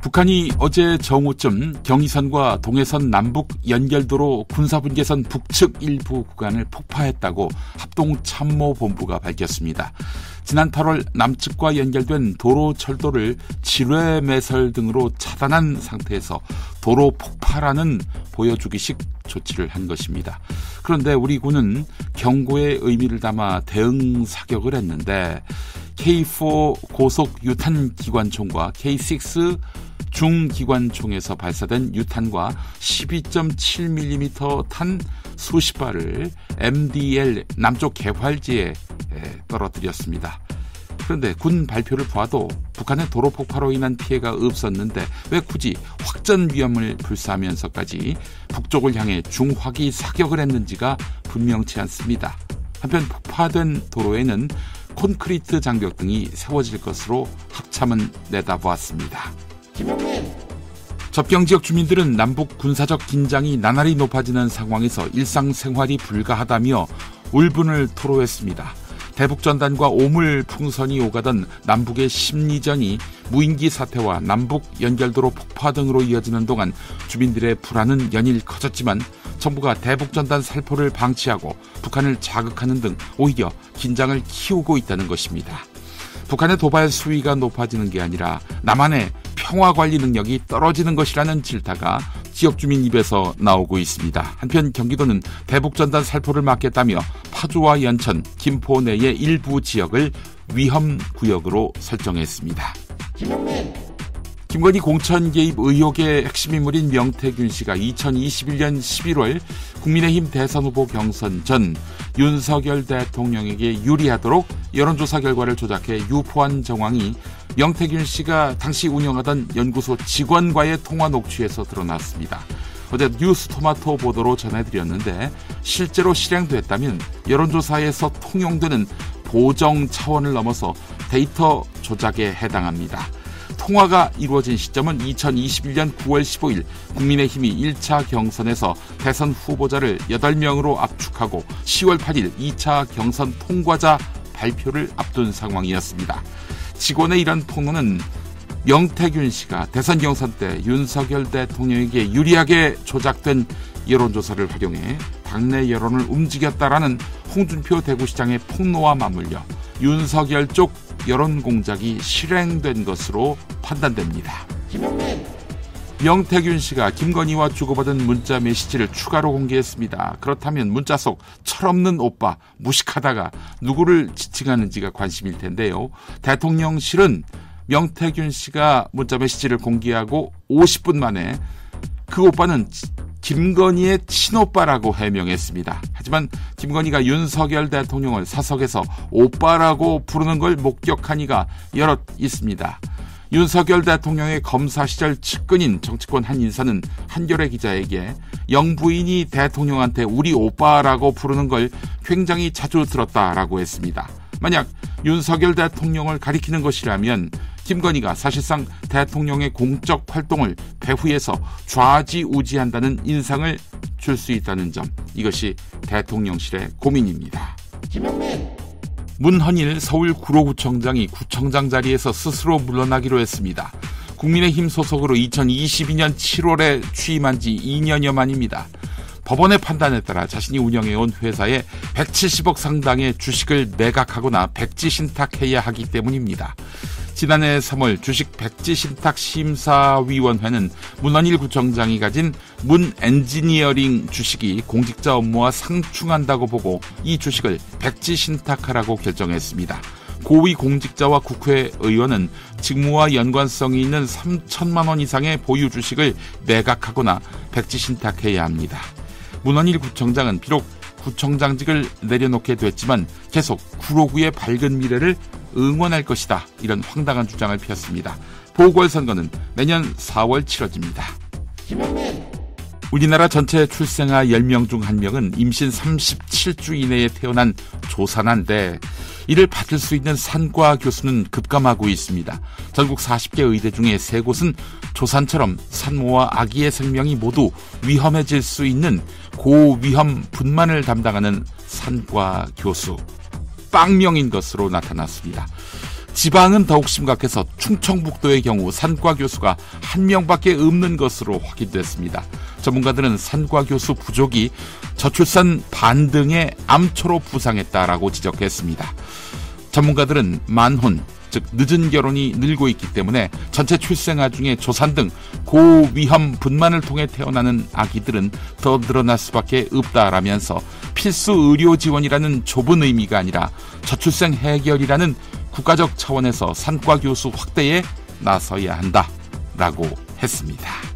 북한이 어제 정오쯤 경의선과 동해선 남북 연결도로 군사분계선 북측 일부 구간을 폭파했다고 합동참모본부가 밝혔습니다. 지난 8월 남측과 연결된 도로 철도를 지뢰 매설 등으로 차단한 상태에서 도로 폭파라는 보여주기식 조치를 한 것입니다. 그런데 우리 군은 경고의 의미를 담아 대응 사격을 했는데 K4 고속 유탄 기관총과 K6 중기관총에서 발사된 유탄과 12.7mm 탄 수십 발을 MDL 남쪽 개활지에 떨어뜨렸습니다. 그런데 군 발표를 보아도 북한의 도로 폭파로 인한 피해가 없었는데 왜 굳이 확전 위험을 불사하면서까지 북쪽을 향해 중화기 사격을 했는지가 분명치 않습니다. 한편 폭파된 도로에는 콘크리트 장벽 등이 세워질 것으로 합참은 내다보았습니다. 접경지역 주민들은 남북 군사적 긴장이 나날이 높아지는 상황에서 일상생활이 불가하다며 울분을 토로했습니다. 대북전단과 오물 풍선이 오가던 남북의 심리전이 무인기 사태와 남북 연결도로 폭파 등으로 이어지는 동안 주민들의 불안은 연일 커졌지만 정부가 대북전단 살포를 방치하고 북한을 자극하는 등 오히려 긴장을 키우고 있다는 것입니다. 북한의 도발 수위가 높아지는 게 아니라 남한의 평화관리 능력이 떨어지는 것이라는 질타가 지역 주민 입에서 나오고 있습니다. 한편 경기도는 대북전단 살포를 막겠다며 파주와 연천, 김포 내의 일부 지역을 위험구역으로 설정했습니다. 김건희 공천 개입 의혹의 핵심 인물인 명태균 씨가 2021년 11월 국민의힘 대선 후보 경선 전 윤석열 대통령에게 유리하도록 여론조사 결과를 조작해 유포한 정황이 명태균 씨가 당시 운영하던 연구소 직원과의 통화 녹취에서 드러났습니다. 어제 뉴스토마토 보도로 전해드렸는데 실제로 실행됐다면 여론조사에서 통용되는 보정 차원을 넘어서 데이터 조작에 해당합니다. 통화가 이루어진 시점은 2021년 9월 15일 국민의힘이 1차 경선에서 대선 후보자를 8명으로 압축하고 10월 8일 2차 경선 통과자 발표를 앞둔 상황이었습니다. 직원의 이런 폭로는 명태균 씨가 대선 경선 때 윤석열 대통령에게 유리하게 조작된 여론조사를 활용해 당내 여론을 움직였다라는 홍준표 대구시장의 폭로와 맞물려 윤석열 쪽 여론 공작이 실행된 것으로 판단됩니다. 명태균 씨가 김건희와 주고받은 문자 메시지를 추가로 공개했습니다. 그렇다면 문자 속 철없는 오빠, 무식하다가 누구를 지칭하는지가 관심일 텐데요. 대통령실은 명태균 씨가 문자 메시지를 공개하고 50분 만에 그 오빠는 김건희의 친오빠라고 해명했습니다. 하지만 김건희가 윤석열 대통령을 사석에서 오빠라고 부르는 걸 목격한 이가 여럿 있습니다. 윤석열 대통령의 검사 시절 측근인 정치권 한 인사는 한겨레 기자에게 영부인이 대통령한테 우리 오빠라고 부르는 걸 굉장히 자주 들었다라고 했습니다. 만약 윤석열 대통령을 가리키는 것이라면 김건희가 사실상 대통령의 공적 활동을 배후에서 좌지우지한다는 인상을 줄 수 있다는 점, 이것이 대통령실의 고민입니다. 문헌일 서울 구로구청장이 구청장 자리에서 스스로 물러나기로 했습니다. 국민의힘 소속으로 2022년 7월에 취임한 지 2년여 만입니다. 법원의 판단에 따라 자신이 운영해온 회사에 170억 상당의 주식을 매각하거나 백지신탁해야 하기 때문입니다. 지난해 3월 주식 백지신탁 심사위원회는 문헌일 구청장이 가진 문엔지니어링 주식이 공직자 업무와 상충한다고 보고 이 주식을 백지신탁하라고 결정했습니다. 고위 공직자와 국회의원은 직무와 연관성이 있는 3천만 원 이상의 보유 주식을 매각하거나 백지신탁해야 합니다. 문헌일 구청장은 비록 구청장직을 내려놓게 됐지만 계속 구로구의 밝은 미래를 응원할 것이다, 이런 황당한 주장을 폈습니다. 보궐선거는 내년 4월 치러집니다. 우리나라 전체 출생아 10명 중 1명은 임신 37주 이내에 태어난 조산아인데 이를 받을 수 있는 산과 교수는 급감하고 있습니다. 전국 40개 의대 중에 3곳은 조산처럼 산모와 아기의 생명이 모두 위험해질 수 있는 고위험 분만을 담당하는 산과 교수 빵명인 것으로 나타났습니다. 지방은 더욱 심각해서 충청북도의 경우 산과 교수가 1명밖에 없는 것으로 확인됐습니다. 전문가들은 산과 교수 부족이 저출산 반등의 암초로 부상했다라고 지적했습니다. 전문가들은 만혼, 즉 늦은 결혼이 늘고 있기 때문에 전체 출생아 중에 조산 등 고위험 분만을 통해 태어나는 아기들은 더 늘어날 수밖에 없다라면서 필수 의료 지원이라는 좁은 의미가 아니라 저출생 해결이라는 국가적 차원에서 산과 교수 확대에 나서야 한다라고 했습니다.